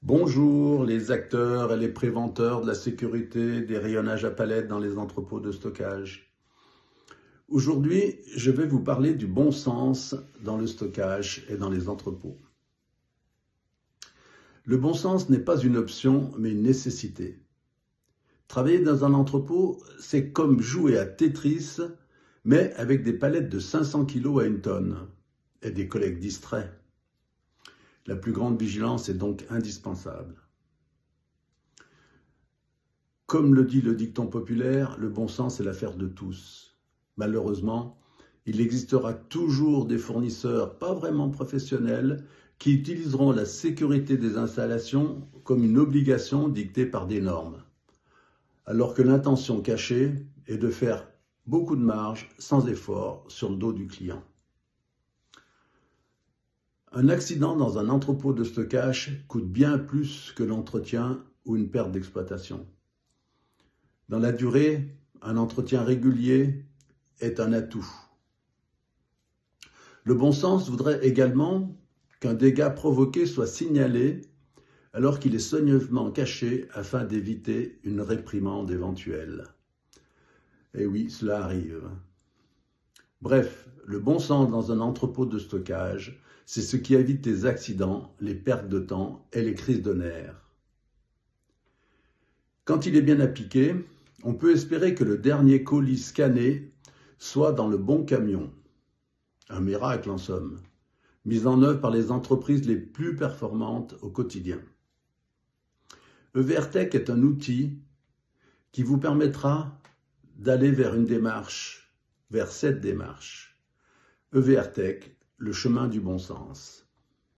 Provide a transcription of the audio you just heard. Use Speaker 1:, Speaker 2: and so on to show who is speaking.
Speaker 1: Bonjour les acteurs et les préventeurs de la sécurité des rayonnages à palettes dans les entrepôts de stockage. Aujourd'hui, je vais vous parler du bon sens dans le stockage et dans les entrepôts. Le bon sens n'est pas une option, mais une nécessité. Travailler dans un entrepôt, c'est comme jouer à Tetris, mais avec des palettes de 500 kg à une tonne et des collègues distraits. La plus grande vigilance est donc indispensable. Comme le dit le dicton populaire, le bon sens est l'affaire de tous. Malheureusement, il existera toujours des fournisseurs pas vraiment professionnels qui utiliseront la sécurité des installations comme une obligation dictée par des normes, alors que l'intention cachée est de faire beaucoup de marge sans effort sur le dos du client. Un accident dans un entrepôt de stockage coûte bien plus que l'entretien ou une perte d'exploitation. Dans la durée, un entretien régulier est un atout. Le bon sens voudrait également qu'un dégât provoqué soit signalé alors qu'il est soigneusement caché afin d'éviter une réprimande éventuelle. Et oui, cela arrive. Bref, le bon sens dans un entrepôt de stockage, c'est ce qui évite les accidents, les pertes de temps et les crises de nerfs. Quand il est bien appliqué, on peut espérer que le dernier colis scanné soit dans le bon camion. Un miracle en somme, mis en œuvre par les entreprises les plus performantes au quotidien. EVRTech est un outil qui vous permettra d'aller vers une démarche, vers cette démarche. EVRTech, le chemin du bon sens.